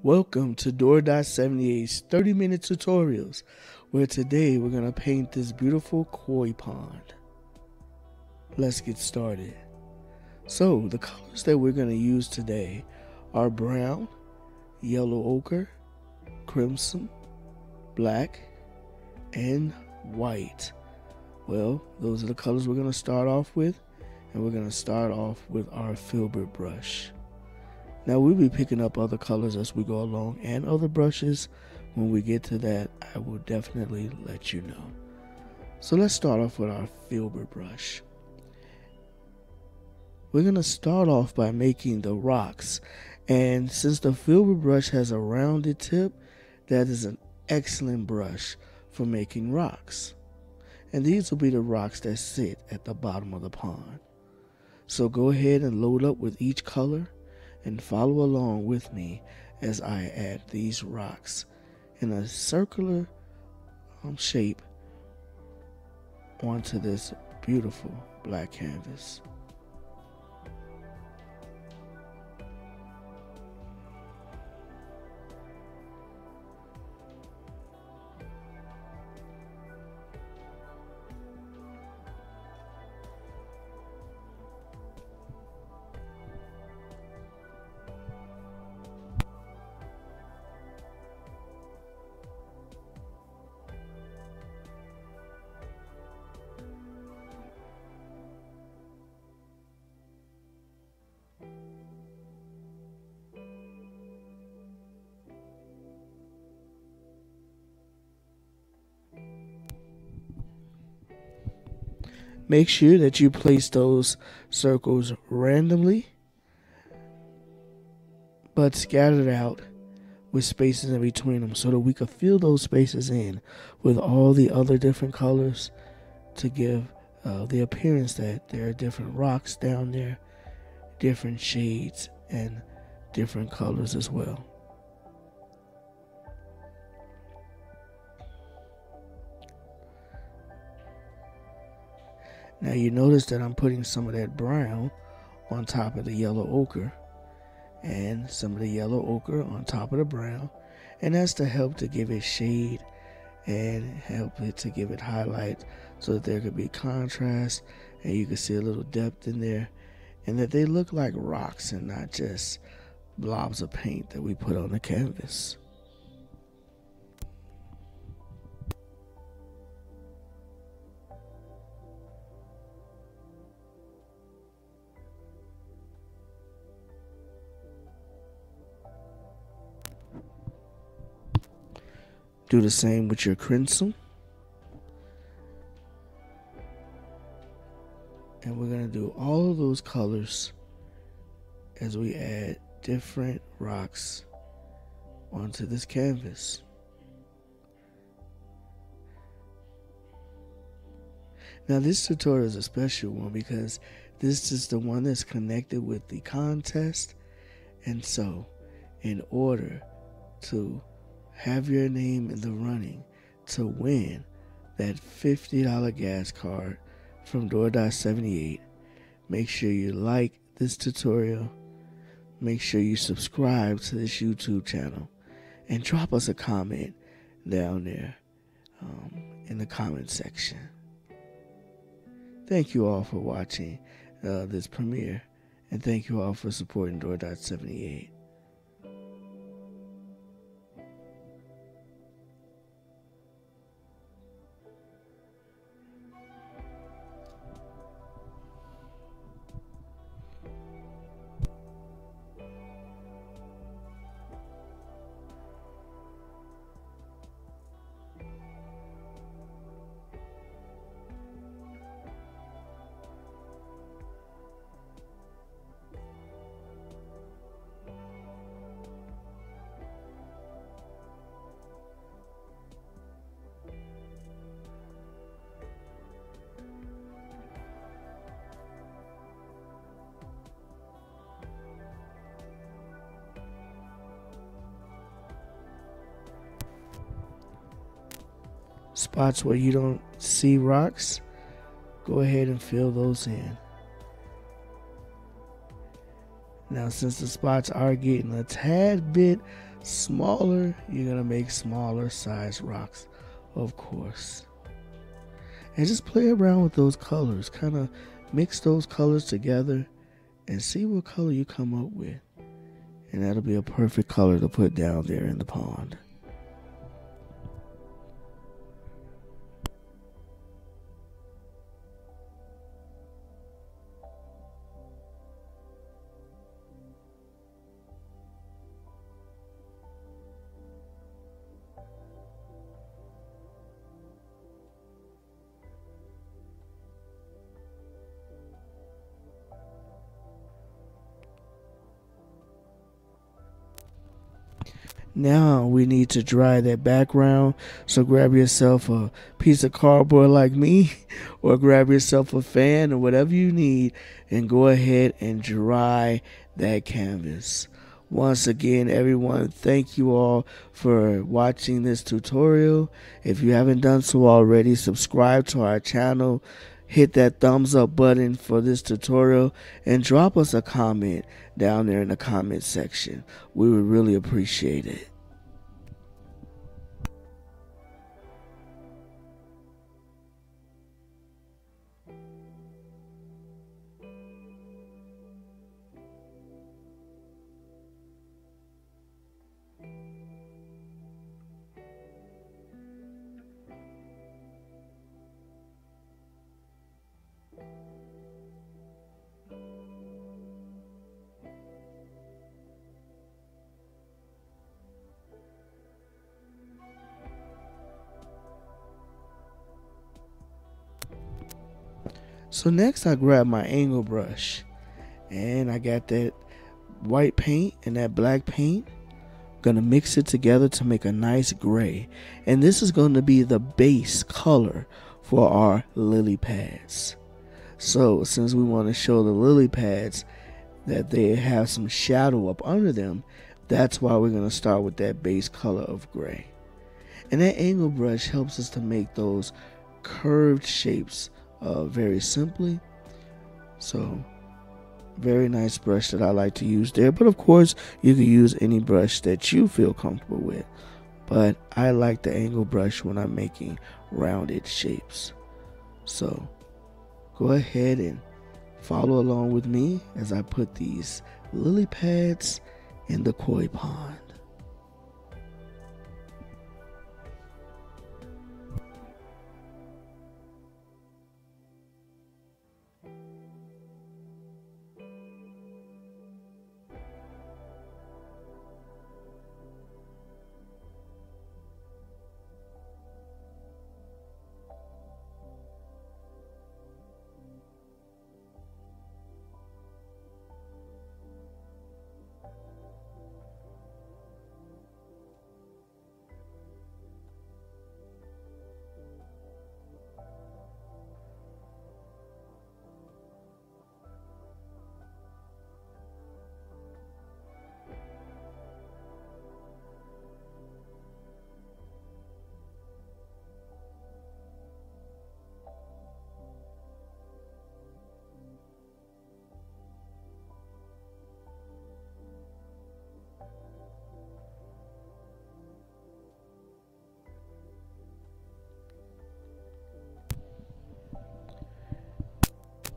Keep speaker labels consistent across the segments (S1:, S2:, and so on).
S1: Welcome to Door.78's 30-minute tutorials, where today we're going to paint this beautiful koi pond. Let's get started. So, the colors that we're going to use today are brown, yellow ochre, crimson, black, and white. Well, those are the colors we're going to start off with, and we're going to start off with our Filbert brush. Now we'll be picking up other colors as we go along and other brushes. When we get to that, I will definitely let you know. So let's start off with our Filbert brush. We're going to start off by making the rocks. And since the Filbert brush has a rounded tip, that is an excellent brush for making rocks. And these will be the rocks that sit at the bottom of the pond. So go ahead and load up with each color and follow along with me as I add these rocks in a circular shape onto this beautiful black canvas. Make sure that you place those circles randomly, but scattered out with spaces in between them so that we could fill those spaces in with all the other different colors to give the appearance that there are different rocks down there, different shades, and different colors as well. Now you notice that I'm putting some of that brown on top of the yellow ochre and some of the yellow ochre on top of the brown, and that's to help to give it shade and help it to give it highlight so that there could be contrast and you can see a little depth in there and that they look like rocks and not just blobs of paint that we put on the canvas. Do the same with your Cremson. And we're going to do all of those colors as we add different rocks onto this canvas. Now this tutorial is a special one because this is the one that's connected with the contest. And so in order to have your name in the running to win that $50 gas card from Door.78, make sure you like this tutorial, make sure you subscribe to this YouTube channel, and drop us a comment down there in the comment section. Thank you all for watching this premiere, and thank you all for supporting Door.78. Spots where you don't see rocks, go ahead and fill those in. Now, since the spots are getting a tad bit smaller, you're going to make smaller size rocks, of course. And just play around with those colors. Kind of mix those colors together and see what color you come up with. And that'll be a perfect color to put down there in the pond. Now we need to dry that background, so grab yourself a piece of cardboard like me, or grab yourself a fan or whatever you need, and go ahead and dry that canvas. Once again, everyone, thank you all for watching this tutorial. If you haven't done so already, subscribe to our channel, hit that thumbs up button for this tutorial, and drop us a comment down there in the comment section. We would really appreciate it. So next I grab my angle brush, and I got that white paint and that black paint. Gonna mix it together to make a nice gray, and this is going to be the base color for our lily pads. So since we want to show the lily pads that they have some shadow up under them, that's why we're going to start with that base color of gray. And that angle brush helps us to make those curved shapes very simply. So very nice brush that I like to use there, but of course you can use any brush that you feel comfortable with, but I like the angle brush when I'm making rounded shapes. So go ahead and follow along with me as I put these lily pads in the koi pond.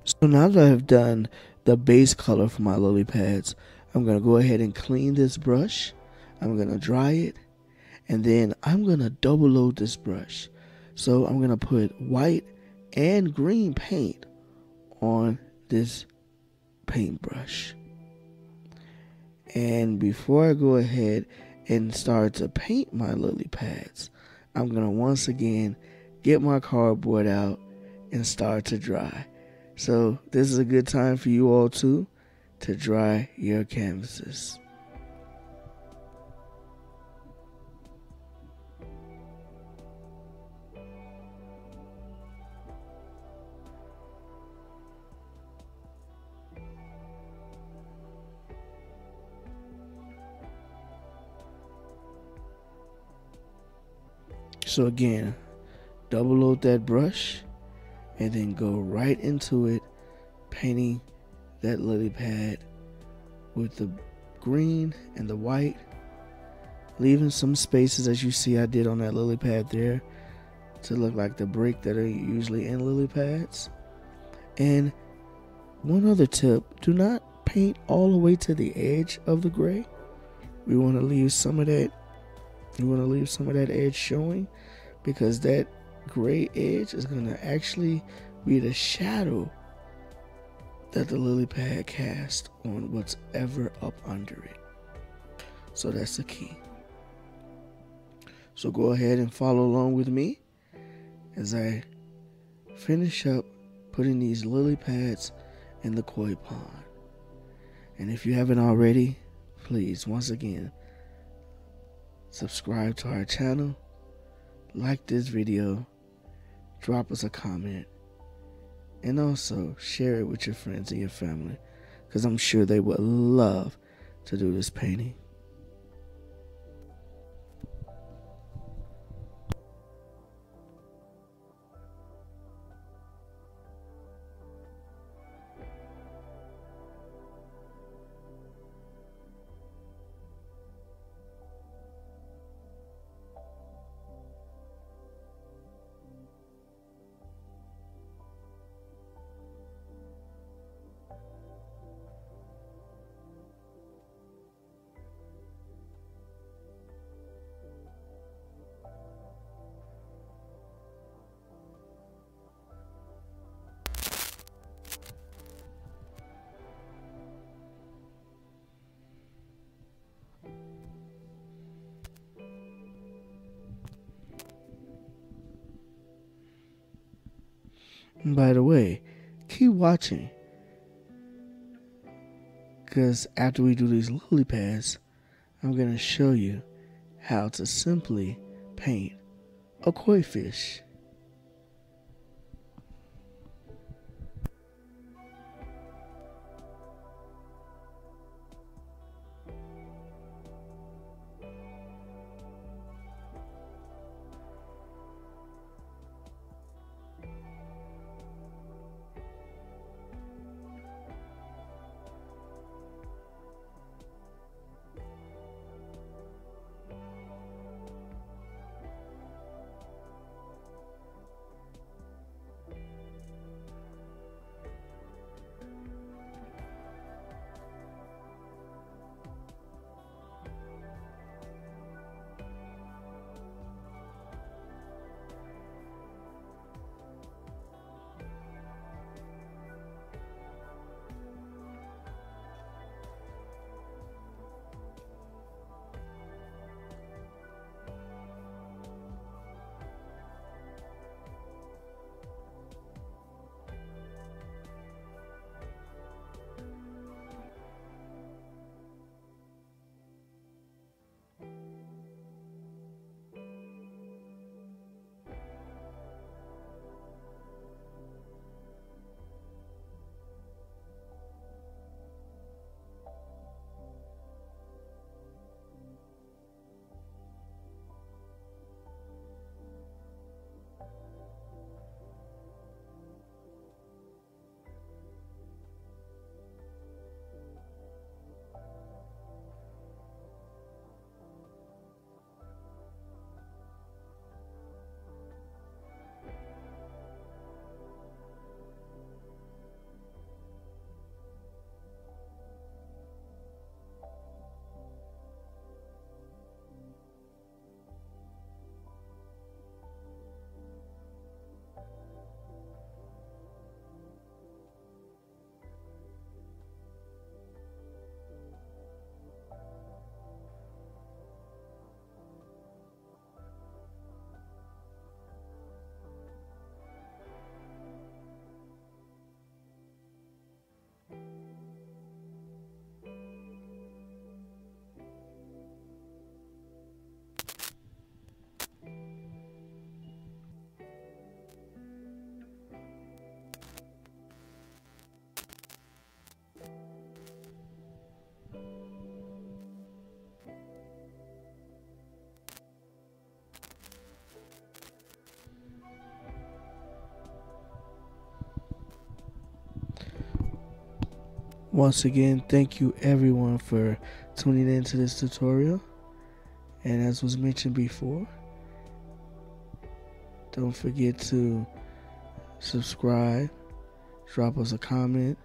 S1: So now that I've done the base color for my lily pads, I'm going to go ahead and clean this brush. I'm going to dry it, and then I'm going to double load this brush. So I'm going to put white and green paint on this paintbrush. And before I go ahead and start to paint my lily pads, I'm going to once again get my cardboard out and start to dry. So this is a good time for you all too to dry your canvases. So again, double load that brush and then go right into it, painting that lily pad with the green and the white. leaving some spaces, as you see I did on that lily pad there, to look like the break that are usually in lily pads. And one other tip, do not paint all the way to the edge of the gray. We want to leave some of that edge showing, because that gray edge is going to actually be the shadow that the lily pad casts on what's ever up under it. So that's the key. So go ahead and follow along with me as I finish up putting these lily pads in the koi pond. And if you haven't already, please, once again, subscribe to our channel, like this video, drop us a comment, and also share it with your friends and your family, because I'm sure they would love to do this painting. And by the way, keep watching, because after we do these lily pads, I'm going to show you how to simply paint a koi fish. Once again, thank you everyone for tuning in to this tutorial. And as was mentioned before, don't forget to subscribe, drop us a comment,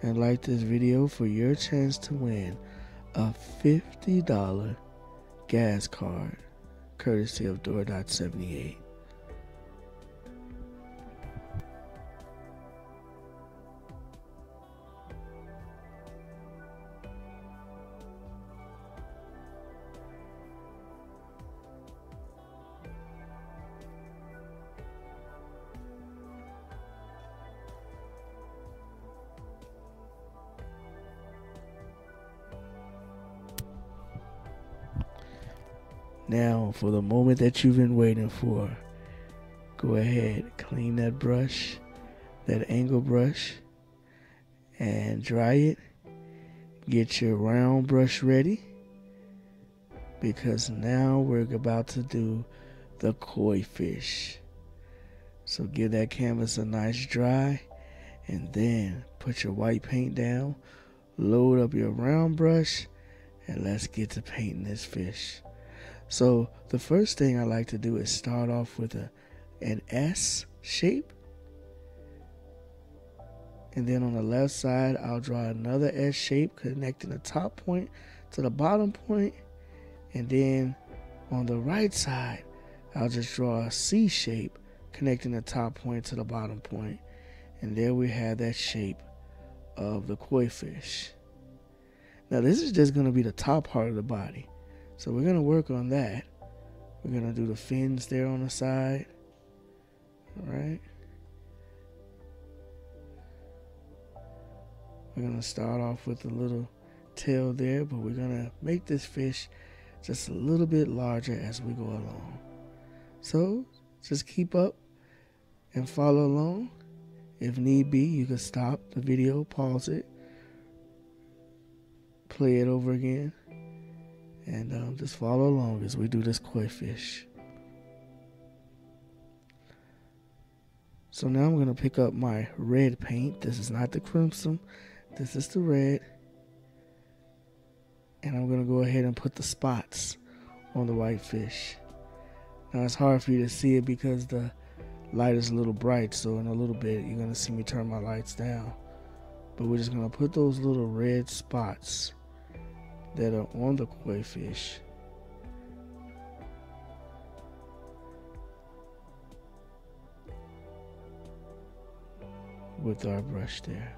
S1: and like this video for your chance to win a $50 gas card courtesy of Door.78. Now, for the moment that you've been waiting for, go ahead, clean that brush, that angle brush, and dry it. Get your round brush ready, because now we're about to do the koi fish. So give that canvas a nice dry, and then put your white paint down, load up your round brush, and let's get to painting this fish. So the first thing I like to do is start off with an S shape. And then on the left side, I'll draw another S shape connecting the top point to the bottom point. And then on the right side, I'll just draw a C shape connecting the top point to the bottom point. And there we have that shape of the koi fish. Now this is just going to be the top part of the body. So we're going to work on that. We're going to do the fins there on the side. All right. We're going to start off with a little tail there, but we're going to make this fish just a little bit larger as we go along. So just keep up and follow along. If need be, you can stop the video, pause it, play it over again. And just follow along as we do this koi fish. So now I'm going to pick up my red paint. This is not the Cremson. This is the red. And I'm going to go ahead and put the spots on the white fish. Now it's hard for you to see it because the light is a little bright. So in a little bit you're going to see me turn my lights down. But we're just going to put those little red spots that are on the koi fish with our brush there.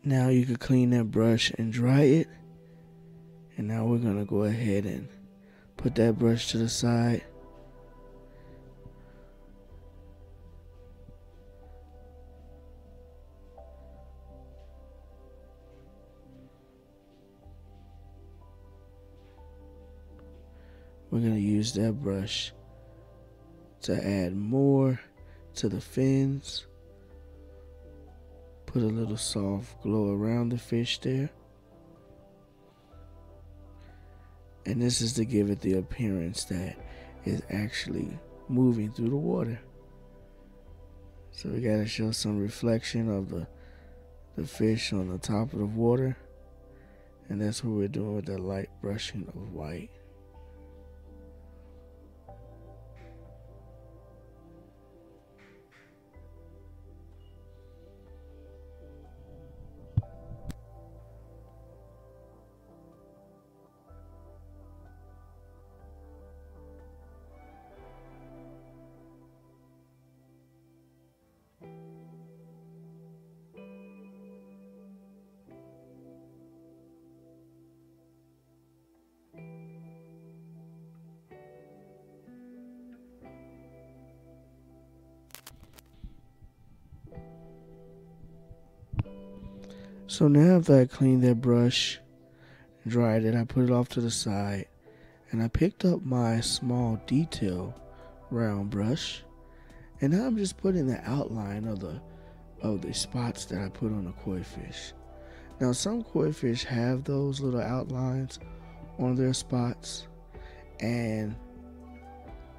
S1: Now you can clean that brush and dry it. And now we're going to go ahead and put that brush to the side. We're going to use that brush to add more to the fins. Put a little soft glow around the fish there. And this is to give it the appearance that it's actually moving through the water. So we got to show some reflection of the fish on the top of the water. And that's what we're doing with that light brushing of white. So now after I cleaned that brush, dried it, I put it off to the side, and I picked up my small detail round brush, and now I'm just putting the outline of the spots that I put on the koi fish. Now some koi fish have those little outlines on their spots, and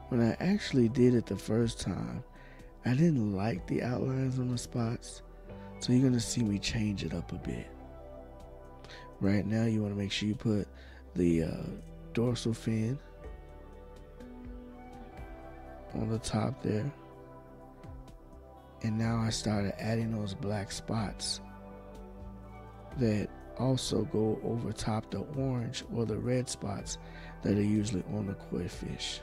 S1: when I actually did it the first time, I didn't like the outlines on the spots, so you're going to see me change it up a bit. Right now you want to make sure you put the dorsal fin on the top there. And now I started adding those black spots that also go over top the orange or the red spots that are usually on the koi fish.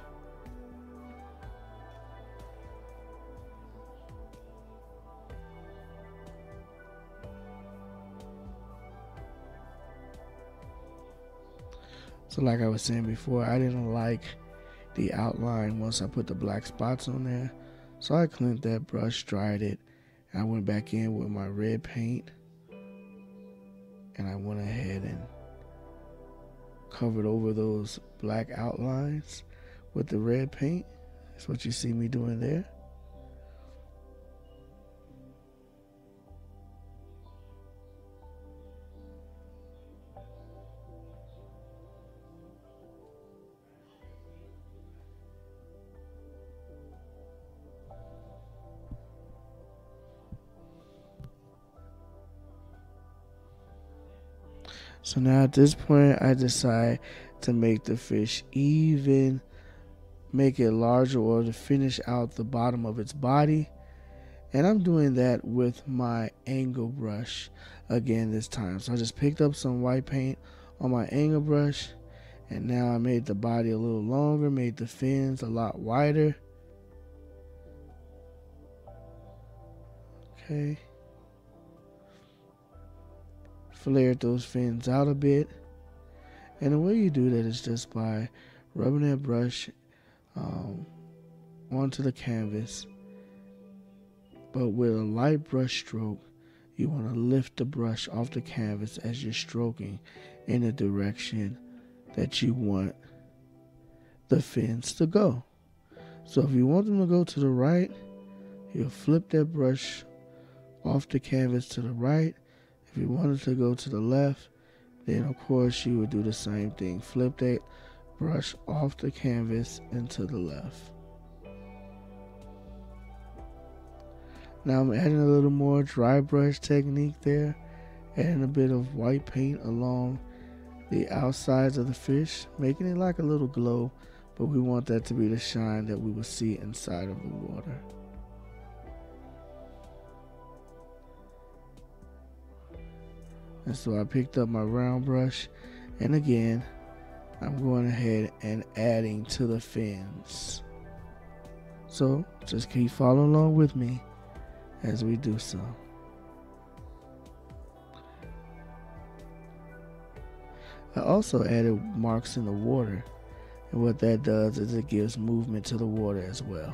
S1: So like I was saying before, I didn't like the outline once I put the black spots on there. So I cleaned that brush, dried it, and I went back in with my red paint, and I went ahead and covered over those black outlines with the red paint. That's what you see me doing there. So now at this point, I decide to make the fish even, make it larger, or to finish out the bottom of its body. And I'm doing that with my angle brush again this time. So I just picked up some white paint on my angle brush, and now I made the body a little longer, made the fins a lot wider. Okay. Flared those fins out a bit, and the way you do that is just by rubbing that brush onto the canvas, but with a light brush stroke. You want to lift the brush off the canvas as you're stroking in the direction that you want the fins to go. So if you want them to go to the right, you'll flip that brush off the canvas to the right. If you wanted to go to the left, then of course you would do the same thing. Flip that brush off the canvas and to the left. Now I'm adding a little more dry brush technique there, adding a bit of white paint along the outsides of the fish, making it like a little glow, but we want that to be the shine that we will see inside of the water. And so I picked up my round brush, and again, I'm going ahead and adding to the fins. So just keep following along with me as we do so. I also added marks in the water, and what that does is it gives movement to the water as well.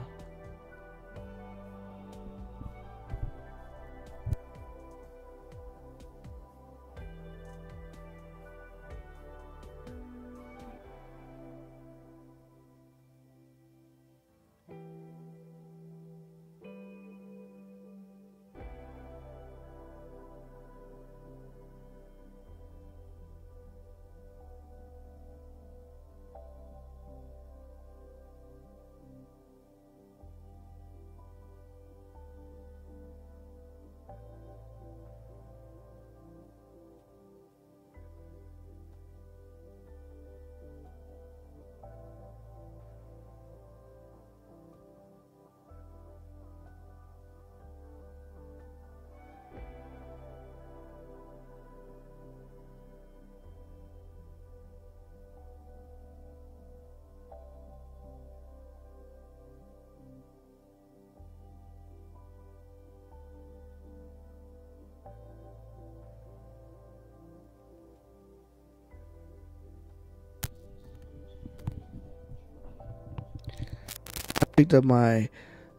S1: Picked up my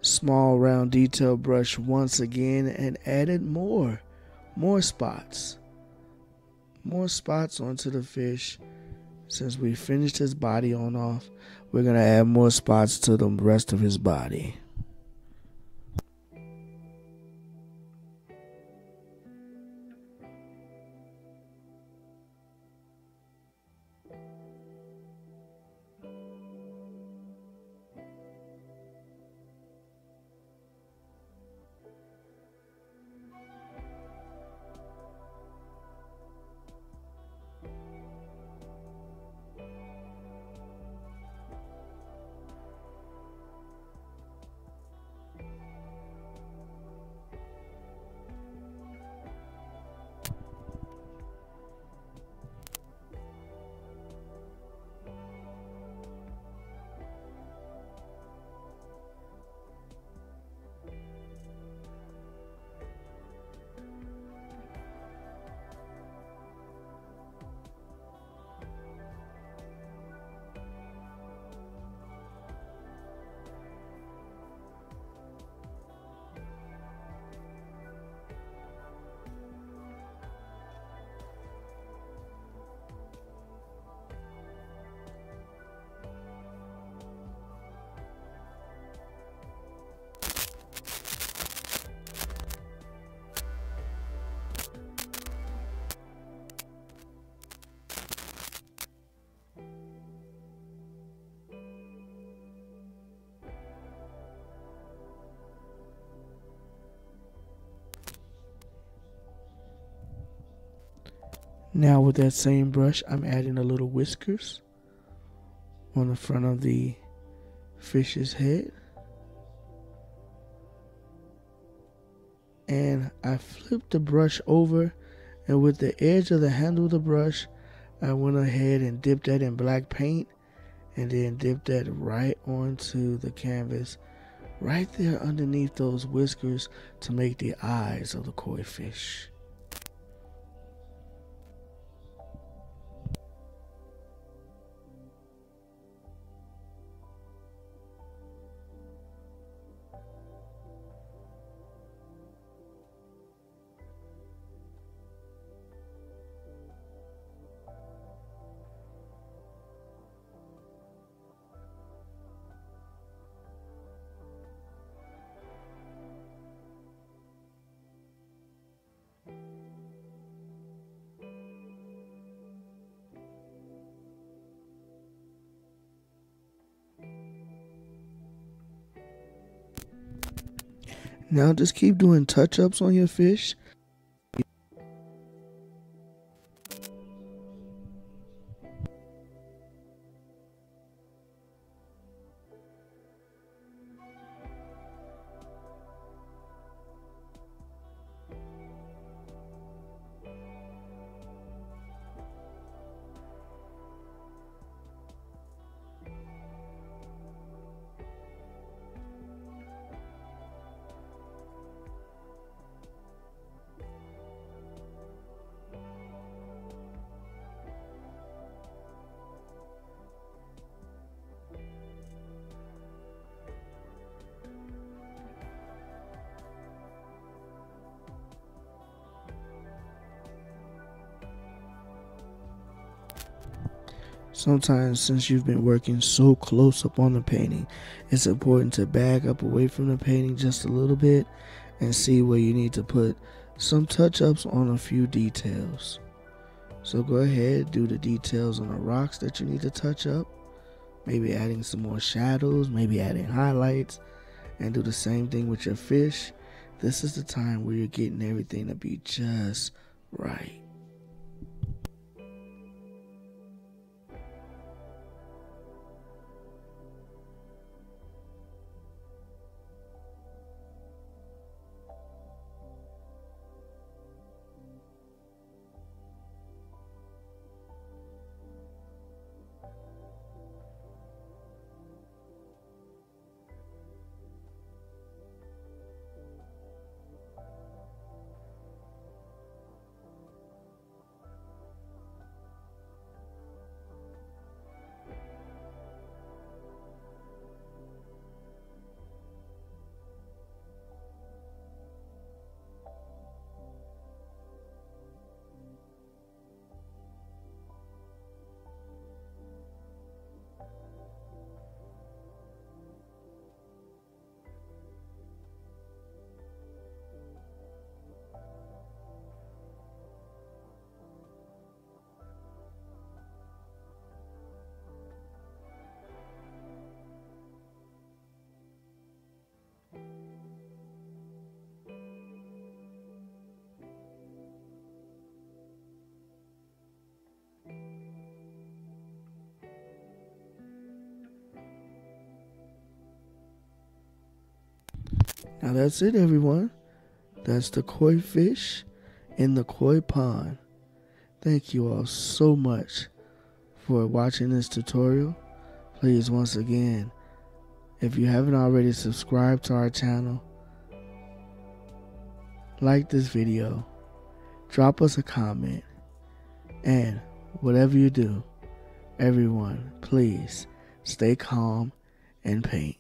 S1: small round detail brush once again and added more spots. more spots onto the fish. Since we finished his body on off, we're going to add more spots to the rest of his body. Now with that same brush, I'm adding a little whiskers on the front of the fish's head. And I flipped the brush over, and with the edge of the handle of the brush, I went ahead and dipped that in black paint, and then dipped that right onto the canvas, right there underneath those whiskers to make the eyes of the koi fish. Now just keep doing touch-ups on your fish. Sometimes, since you've been working so close up on the painting, it's important to back up away from the painting just a little bit and see where you need to put some touch-ups on a few details. So go ahead, do the details on the rocks that you need to touch up, maybe adding some more shadows, maybe adding highlights, and do the same thing with your fish. This is the time where you're getting everything to be just right. Now that's it, everyone. That's the koi fish in the koi pond. Thank you all so much for watching this tutorial. Please, once again, if you haven't already subscribed to our channel, like this video, drop us a comment, and whatever you do, everyone, please stay calm and paint.